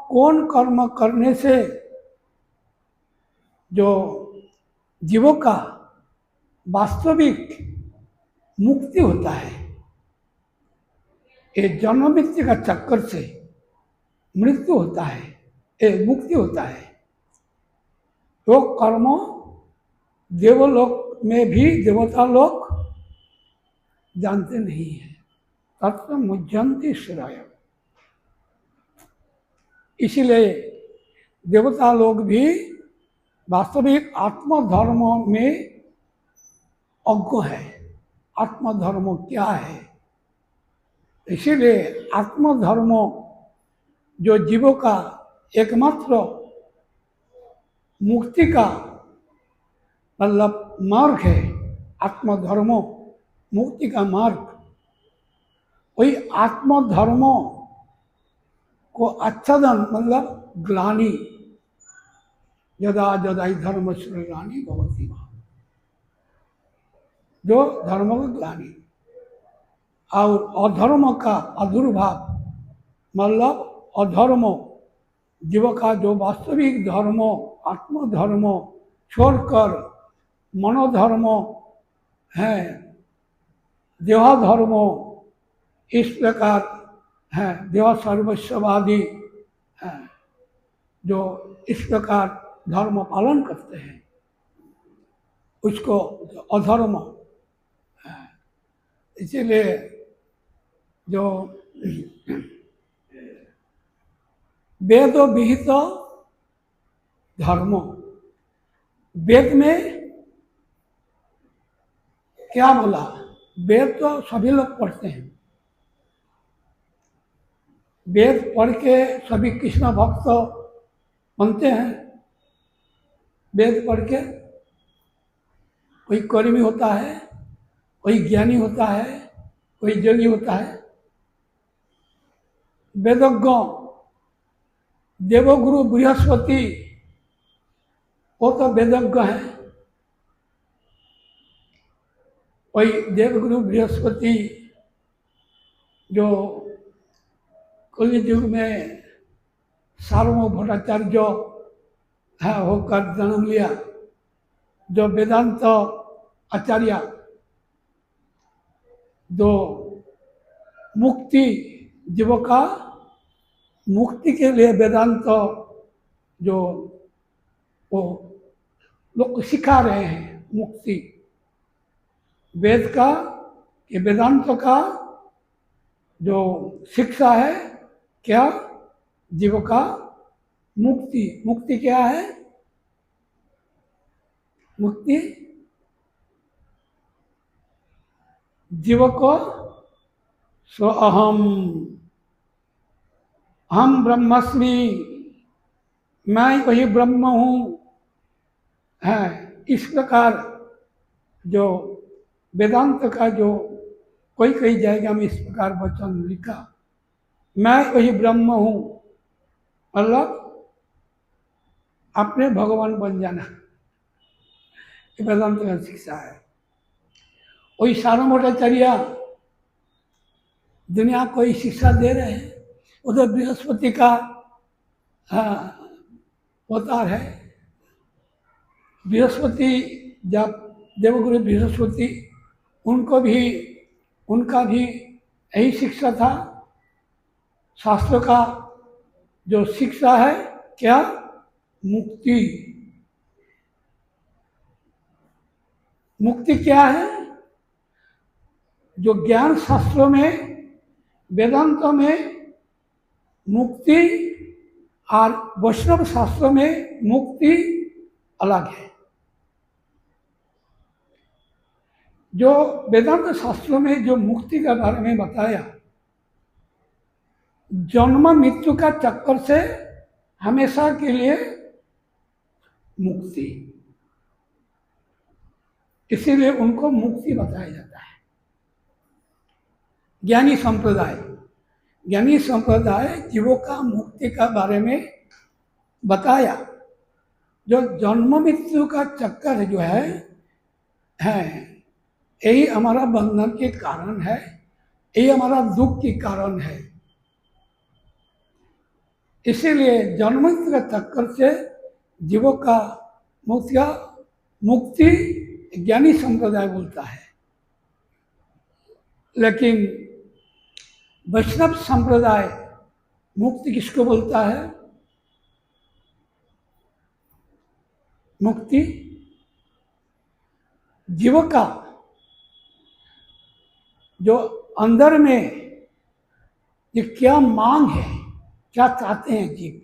कौन कर्म करने से जो जीवों का वास्तविक मुक्ति होता है, ये जन्म मृत्यु का चक्कर से मृत्यु होता है, ये मुक्ति होता है। तो कर्म देवलोक में भी देवता लोग जानते नहीं है। तत्व मुज्जन्ति श्रेय। इसलिए देवता लोग भी वास्तविक आत्मधर्म में अज्ञ है। आत्मधर्म क्या है? इसीलिए आत्मधर्म जो जीवों का एकमात्र मुक्ति का मतलब मार्ग है, आत्मधर्म मुक्ति का मार्ग, वही आत्मधर्म को आच्छादन मतलब ग्लानि, यदा यदा ही धर्म से ग्लानि भवति, जो धर्म का ग्लानि और अधर्म का आविर्भाव मतलब अधर्म, जीव का जो वास्तविक धर्म आत्मधर्म छोड़कर मनोधर्म है, देहाधर्म, इस प्रकार है देह सर्वस्ववादी है, जो इस प्रकार धर्म पालन करते हैं, उसको अधर्म है। इसीलिए जो वेद विहित धर्म, वेद में क्या बोला? वेद तो सभी लोग पढ़ते हैं, वेद पढ़ के सभी कृष्ण भक्त बनते हैं। वेद पढ़ के कोई कर्मी होता है, कोई ज्ञानी होता है, कोई योगी होता है। वेदज्ञ देवगुरु बृहस्पति, वो तो वेदज्ञ है। वही देवगुरु बृहस्पति जो कलि युग में सार्वभौम भट्टाचार्य है होकर जन्म लिया, जो वेदांत आचार्य, जो मुक्ति जीवों का मुक्ति के लिए वेदांत जो वो लोग सिखा रहे हैं, मुक्ति वेद का ये वेदांत का जो शिक्षा है, क्या? जीव का मुक्ति। मुक्ति क्या है? मुक्ति जीव को स्व अहम, हम ब्रह्मस्मि, मैं वही ब्रह्म हूँ है। इस प्रकार जो वेदांत का जो कोई जाएगा में इस प्रकार वचन लिखा, मैं वही ब्रह्म हूँ, मतलब अपने भगवान बन जाना, ये वेदांत का शिक्षा है। वही सार्वभौम भट्टाचार्य दुनिया को ही शिक्षा दे रहे हैं। उधर बृहस्पति का अवतार है। बृहस्पति जब देवगुरु बृहस्पति, उनका भी यही शिक्षा था। शास्त्र का जो शिक्षा है क्या? मुक्ति। मुक्ति क्या है? जो ज्ञान शास्त्रों में वेदांत में मुक्ति और वैष्णव शास्त्रों में मुक्ति अलग है। जो वेदांत शास्त्रों में जो मुक्ति के बारे में बताया, जन्म मृत्यु का चक्कर से हमेशा के लिए मुक्ति, इसीलिए उनको मुक्ति बताया जाता है। ज्ञानी संप्रदाय जीवों का मुक्ति का बारे में बताया। जो जन्म मृत्यु का चक्कर जो है यही हमारा बंधन के कारण है, यही हमारा दुख के कारण है। इसीलिए जन्मंत के चक्कर से जीवों का मुक्ति ज्ञानी संप्रदाय बोलता है, लेकिन वैष्णव संप्रदाय मुक्ति किसको बोलता है? मुक्ति जीव का जो अंदर में ये क्या मांग है, क्या चाहते हैं जीव।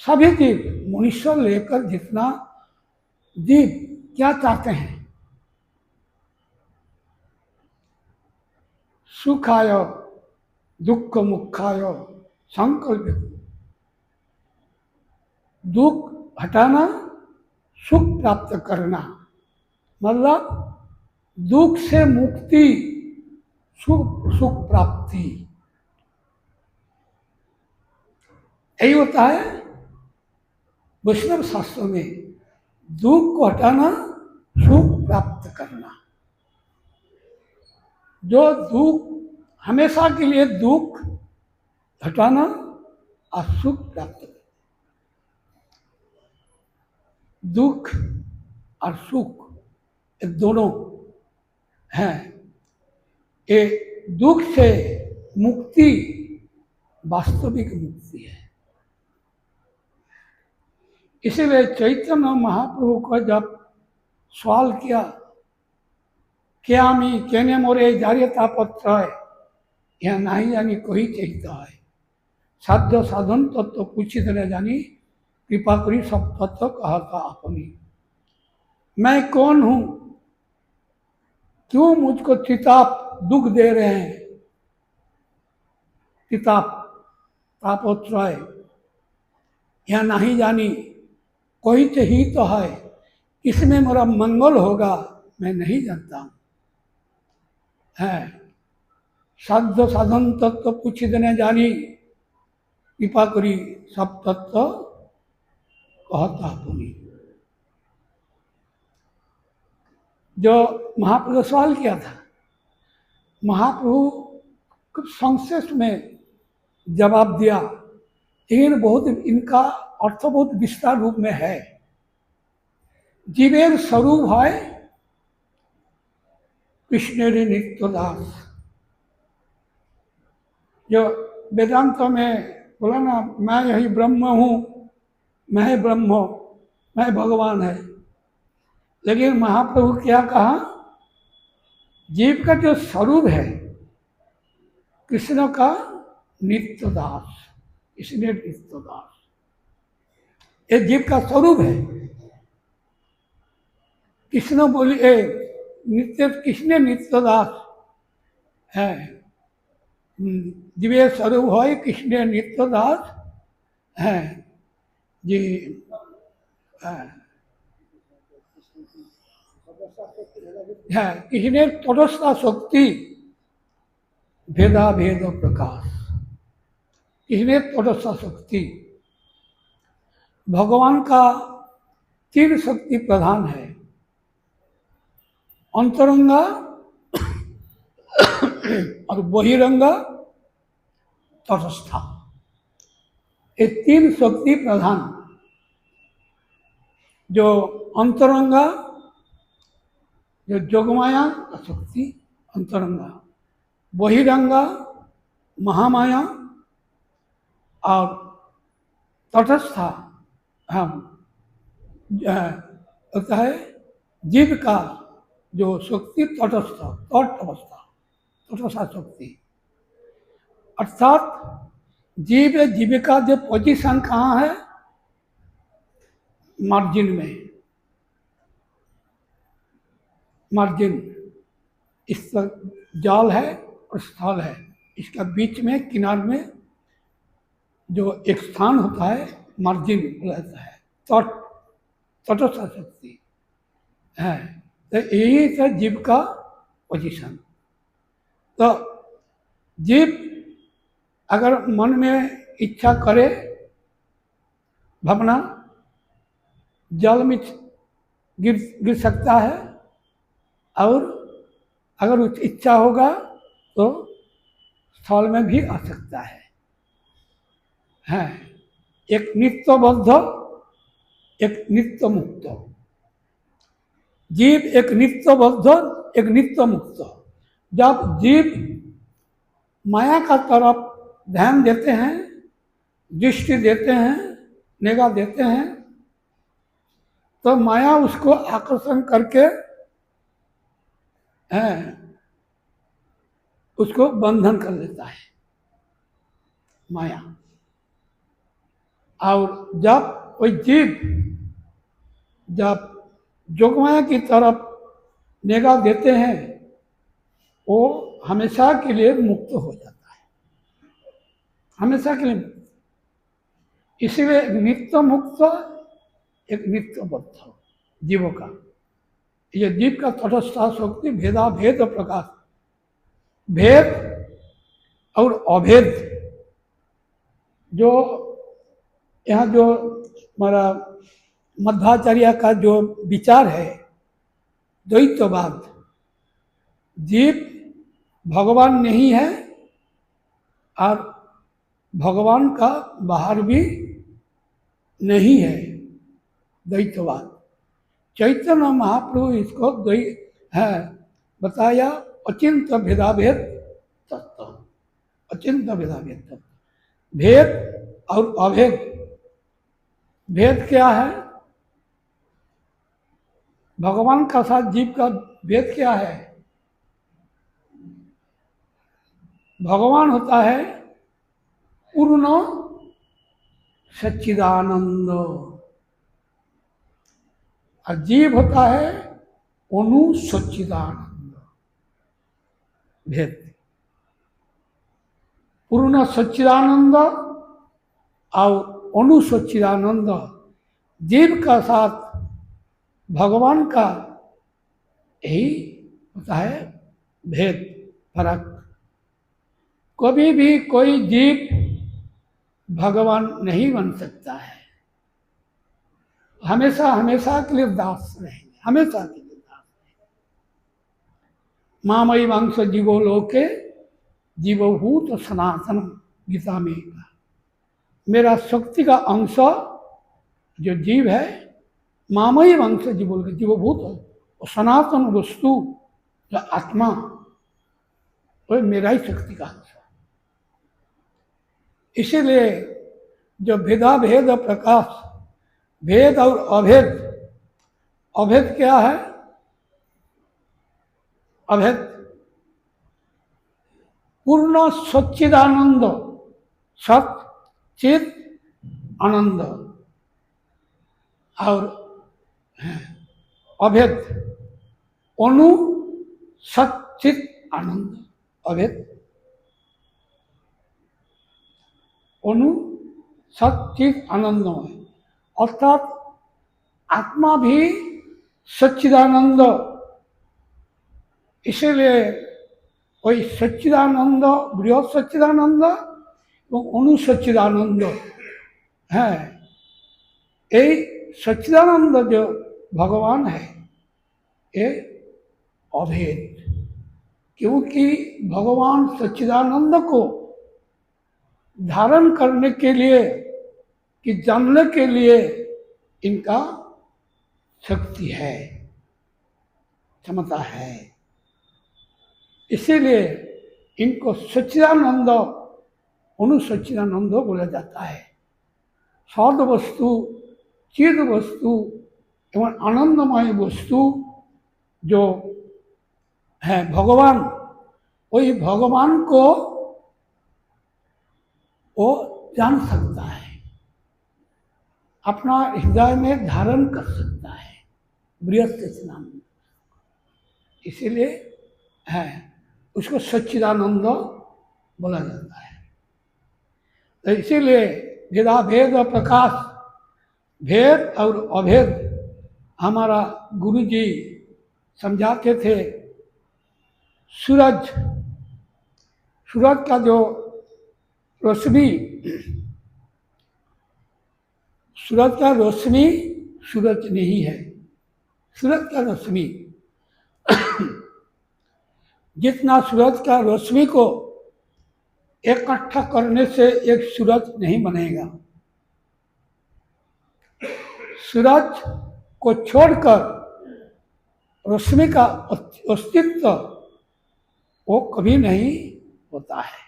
सभी जीव, मनुष्य लेकर जितना जीव क्या चाहते हैं? सुखाय दुख मुखाय संकल्प। दुख हटाना, सुख प्राप्त करना, मतलब दुख से मुक्ति, सुख प्राप्ति, यही होता है वैष्णव शास्त्रों में। दुख को हटाना, सुख प्राप्त करना। जो दुख, हमेशा के लिए दुख हटाना और सुख प्राप्त करना। दुख और सुख ये दोनों हैं। ये दुख से मुक्ति वास्तविक मुक्ति है। इसीलिए चैतन्य महाप्रभु को जब सवाल किया, क्या मी केने मोरे जारियता पत्र है, यह नहीं जानी कोई चाहता है, साध्य साधन तत्व पूछी देने जानी, कृपा करी सब तत्व कहा था अपनी। मैं कौन हूं, क्यों मुझको चिताप दुख दे रहे हैं? चिताप तापोत्रय, यह नहीं जानी कोई तो ही तो है, इसमें मेरा मंगल होगा मैं नहीं जानता हूं। है साध्य साधन तत्व पूछ देने जानी, कृपा करी सब तत्व कहता पुनी। जो महाप्रभु सवाल किया था, महाप्रभु कुछ संक्षेप में जवाब दिया, लेकिन बहुत इनका अर्थ बहुत विस्तार रूप में है। जीवेर स्वरूप है कृष्णेरी नित्यदास। जो वेदांत में बोला ना, मैं यही ब्रह्म हूँ, मैं ब्रह्म, मैं भगवान है। लेकिन महाप्रभु क्या कहा? जीव का जो स्वरूप है कृष्ण का नित्यदास, इसलिए नित्यदास ये जीव का स्वरूप है। कृष्ण बोलिए नित्य, कृष्ण नित्यदास है। जीवे स्वरूप है कृष्ण नित्यदास है जी। है कृष्ण तटस्था शक्ति भेदा भेद प्रकाश। कृष्ण तटस्था शक्ति, भगवान का तीन शक्ति प्रधान है, अंतरंगा और बहिरंगा तटस्था। ये तीन शक्ति प्रधान। जो अंतरंगा, जो जोगमाया का शक्ति अंतरंगा, बहिरंगा महामाया, और तटस्था हम होता है जीव का जो शक्ति तटस्थ, तट अवस्था, तटस्था शक्ति। अर्थात जीव जीविका जो पोजीशन कहाँ है? मार्जिन में। मार्जिन इस जाल है और स्थल है, इसका बीच में किनार में जो एक स्थान होता है मार्जिन रहता है, तट, तटस्थ शक्ति है। तो यही है जीव का पोजीशन। तो जीव अगर मन में इच्छा करे भावना, जल में गिर सकता है, और अगर उस इच्छा होगा तो स्थल में भी आ सकता है। है, एक नित्यबद्ध, एक नित्य मुक्त। जीव एक नित्यबद्ध, एक नित्य मुक्त। जब जीव माया का तरफ ध्यान देते हैं, दृष्टि देते हैं, निगाह देते हैं, तो माया उसको आकर्षण करके है उसको बंधन कर देता है माया। और जब कोई जीव जब जोगमाया की तरफ निगाह देते हैं, वो हमेशा के लिए मुक्त हो जाता है, हमेशा के लिए। इसीलिए नित्य मुक्त, एक नित्य बद्ध जीवों का, ये जीव का तटस्था शक्ति भेदा भेद प्रकाश, भेद और अभेद। जो यहाँ जो हमारा मध्वाचार्य का जो विचार है द्वैतवाद, जीव भगवान नहीं है और भगवान का बाहर भी नहीं है, द्वैतवाद। चैतन्य महाप्रभु इसको है बताया अचिंत्य भेदाभेद तत्व, अचिंत्य भेदाभेद तत्व। भेद और अभेद, भेद क्या है? भगवान का साथ जीव का भेद क्या है? भगवान होता है पूर्ण सच्चिदानंद और जीव होता है अनु सच्चिदानंद। भेद, पूर्ण सच्चिदानंद और अनु सच्चिदानंद, जीव का साथ भगवान का यही होता है भेद, फर्क। कभी भी कोई जीव भगवान नहीं बन सकता है, हमेशा हमेशा के लिए दास रहेंगे, हमेशा के लिए दास रहेंगे। मामयी वंश जीवो लोके जीवभूत सनातन, गीता में कहा। मेरा शक्ति का अंश जो जीव है, मामयी वंश जीवो लोके, जीवभूत और सनातन वस्तु जो आत्मा, वो मेरा ही शक्ति का अंश है। इसीलिए जो भेदा भेद प्रकाश, भेद और अभेद, अभेद क्या है? अभेद पूर्ण सच्चिदानंद, सत चित आनंद, और अभेद अनु सच्चित आनंद। अभेद अनु सच्चित आनंदमय, अर्थात आत्मा भी सच्चिदानंद। इसीलिए कोई सच्चिदानंद, बृहत सच्चिदानंद और अनु सच्चिदानंद है। ये सच्चिदानंद जो भगवान है, ये अभेद, क्योंकि भगवान सच्चिदानंद को धारण करने के लिए, कि जानने के लिए इनका शक्ति है, क्षमता है। इसीलिए इनको सच्चिदानंद, अनु सच्चिदानंद बोला जाता है। सद वस्तु, चिद वस्तु एवं आनंदमय वस्तु जो है भगवान, वही भगवान को वो जान सकता है, अपना हृदय में धारण कर सकता है, बृहत सच्चिदानंद। इसीलिए है उसको सच्चिदानंद बोला जाता है। तो इसीलिए भेदाभेद और प्रकाश, भेद और अभेद हमारा गुरु जी समझाते थे। सूरज, सूरज का जो रोशनी, सूरज का रोशनी सूरज नहीं है। सूरज का रोशनी जितना सूरज का रोशनी को इकट्ठा करने से एक सूरज नहीं बनेगा। सूरज को छोड़कर रोशनी का अस्तित्व वो कभी नहीं होता है।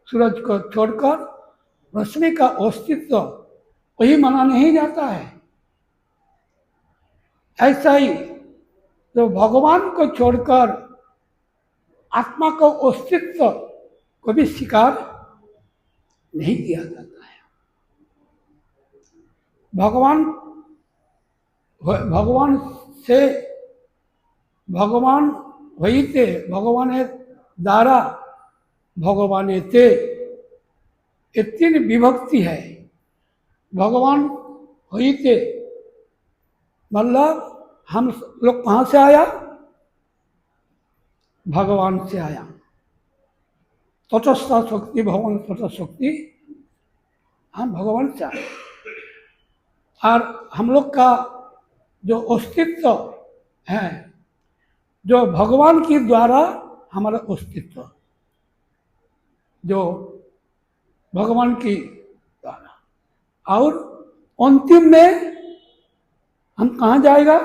सूरज को छोड़कर रोशनी का अस्तित्व वही माना नहीं जाता है। ऐसा ही जो भगवान को छोड़कर आत्मा को अस्तित्व को भी स्वीकार नहीं किया जाता है। भगवान भगवान से भगवान होइते भगवान द्वारा भगवान ते ये तीन विभक्ति है। भगवान होइते मतलब हम लोग कहाँ से आया? भगवान से आया। तटस्थ शक्ति भगवान तटस्थ शक्ति हम भगवान से आए। और हम लोग का जो अस्तित्व है जो भगवान के द्वारा हमारा अस्तित्व जो भगवान की द्वारा और अंतिम में हम कहाँ जाएगा?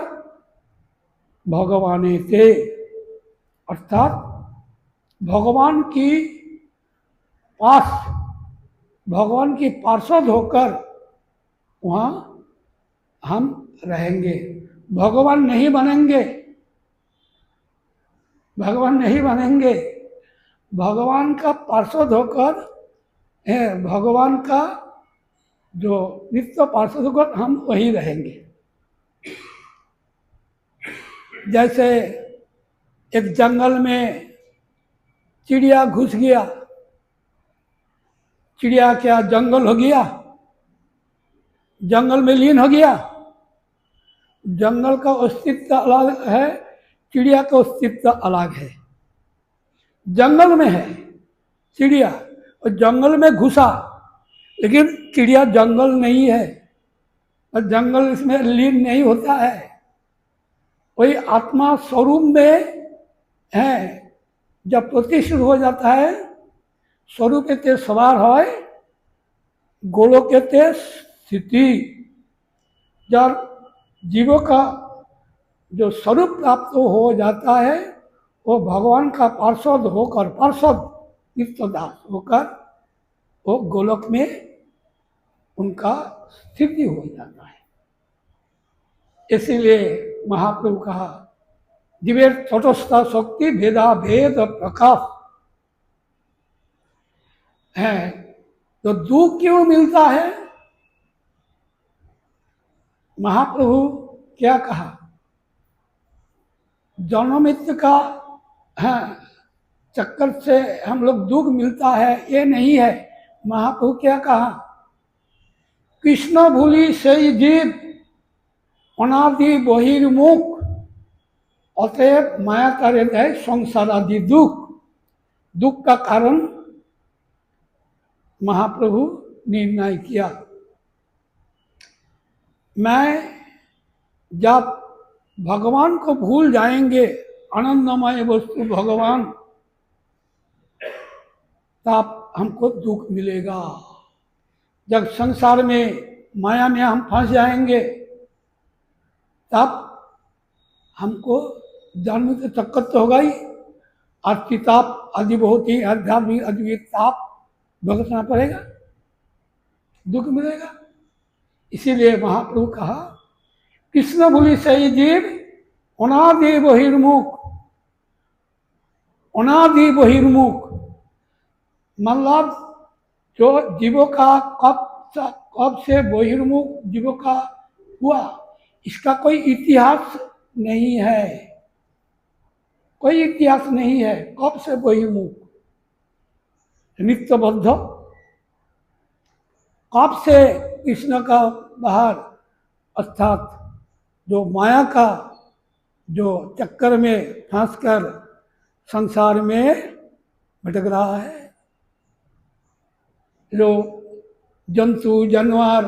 भगवान से, अर्थात भगवान की पास भगवान की पार्षद होकर वहाँ हम रहेंगे। भगवान नहीं बनेंगे। भगवान नहीं बनेंगे। भगवान का पार्षद होकर भगवान का जो नित्य पार्षद होकर हम वही रहेंगे। जैसे एक जंगल में चिड़िया घुस गया। चिड़िया क्या जंगल हो गया? जंगल में लीन हो गया। जंगल का अस्तित्व अलग है, चिड़िया का अस्तित्व अलग है। जंगल में है चिड़िया और जंगल में घुसा, लेकिन चिड़िया जंगल नहीं है और जंगल इसमें लीन नहीं होता है। वही आत्मा स्वरूप में है। जब प्रतिष्ठित हो जाता है स्वरूप ते सवार है गोलोक ते स्थिति। जब जीवों का जो स्वरूप प्राप्त हो जाता है वो भगवान का पार्षद होकर पार्षद नित्यदास होकर वो गोलोक में उनका स्थिति हो जाता है। इसीलिए महाप्रभु कहा दिव्य तटस्थ शक्ति भेदा भेद प्रकाश है। तो दुख क्यों मिलता है? महाप्रभु क्या कहा? जन्म मृत्यु का चक्कर से हम लोग दुख मिलता है ये नहीं है। महाप्रभु क्या कहा? कृष्ण भूली सही जीव अनादि बहिर्मुख अतएव माया करे है संसार आदि दुख। दुख का कारण महाप्रभु निर्णय किया। मैं जब भगवान को भूल जाएंगे आनंदमय वस्तु भगवान तब हमको दुख मिलेगा। जब संसार में माया में हम फंस जाएंगे तब हमको जन्म के चक्कर तो होगा ही और किताब आदि बहुत ही आध्यात्मिक अद्वैत ताप भुगतना पड़ेगा, दुख मिलेगा। इसीलिए महाप्रभु कहा कृष्ण भूलि सही जीव अनादि बहिर्मुख। अनादि बहिर्मुख मतलब जो जीवों का कब से बहिर्मुख जीवों का हुआ इसका कोई इतिहास नहीं है। कोई इतिहास नहीं है। कब से बहिर्मुख नित्यबद्ध कब से कृष्ण का बाहर अर्थात जो माया का जो चक्कर में फंसकर संसार में भटक रहा है। जो जंतु जानवर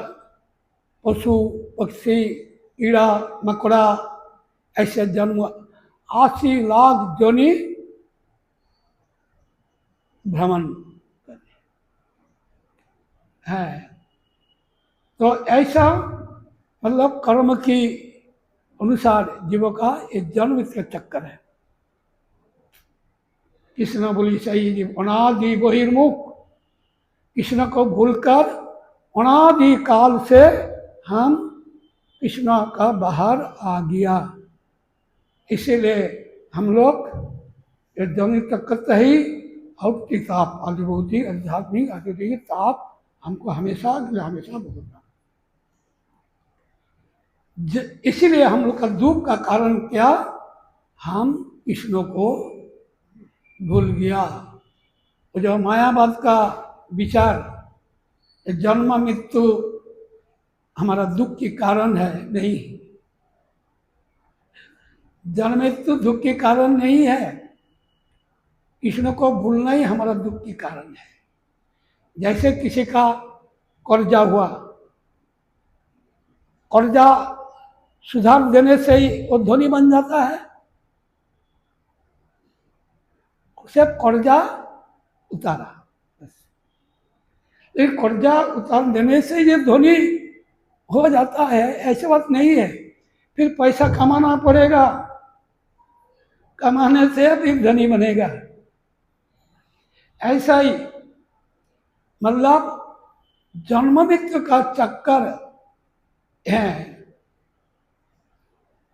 पशु पक्षी कीड़ा मकोड़ा ऐसे जन्म 80 लाख जोनी भ्रमण है। तो ऐसा मतलब कर्म की अनुसार जीवों का एक जन्म का चक्कर है। कृष्ण बोली सही जीव अनादि बहिर्मुख, कृष्ण को भूलकर अनादि काल से हम कृष्ण का बाहर आ गया। इसीलिए हम लोग जन्म तक ही और ताप अनुभूति आध्यात्मिक आध्यात्मिक ताप हमको हमेशा हमेशा भुगतना। इसीलिए हम लोग का दुख का कारण क्या, हम कृष्ण को भूल गया। जो मायावाद का विचार जन्म मृत्यु हमारा दुख के कारण है, नहीं, जन्म मृत्यु दुख के कारण नहीं है। कृष्ण को भूलना ही हमारा दुख के कारण है। जैसे किसी का कर्जा हुआ, कर्जा सुधार देने से ही वो धनी बन जाता है। उसे कर्जा उतारा, लेकिन कर्जा उतार देने से ये धनी हो जाता है ऐसी बात नहीं है। फिर पैसा कमाना पड़ेगा, कमाने से फिर धनी बनेगा। ऐसा ही मतलब जन्म मृत्यु का चक्कर है,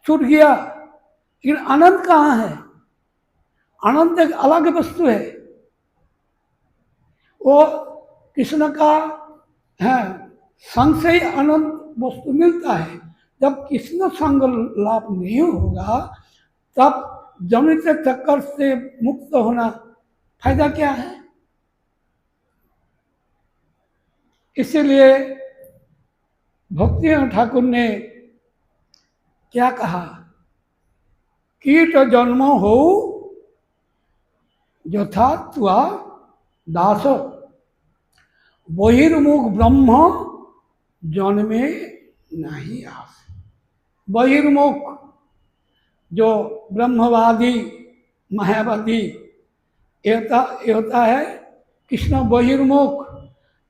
छूट गया। लेकिन आनंद कहाँ है? आनंद एक अलग वस्तु है। वो कृष्ण का है संग से ही आनंद वस्तु मिलता है। जब कृष्ण संग लाभ नहीं होगा तब जन्म के चक्कर से मुक्त होना फायदा क्या है? इसीलिए भक्ति ठाकुर ने क्या कहा, कीट जन्म हो यथा त्वा दास, बहिर्मुख ब्रह्म जन्मे नहीं आस। बहिर्मुख जो ब्रह्मवादी मायावादी ये होता है कृष्ण बहिर्मुख,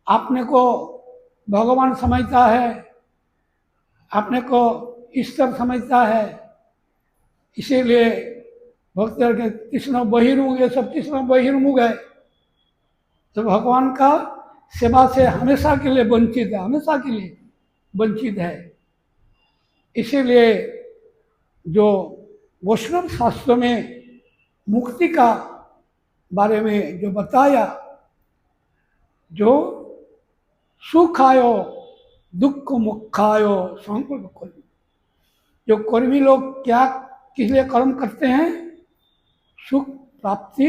अपने को भगवान समझता है, अपने को ईश्वर समझता है। इसीलिए भक्त कृष्ण बहिर्मुख, ये सब कृष्ण बहिर्मुख है, तो भगवान का सेवा से हमेशा के लिए वंचित है, हमेशा के लिए वंचित है। इसीलिए जो वैष्णव शास्त्र में मुक्ति का बारे में जो बताया, जो सुखायो दुख मुखायो संकल्प, जो कर्मी लोग क्या किस लिए कर्म करते हैं, सुख प्राप्ति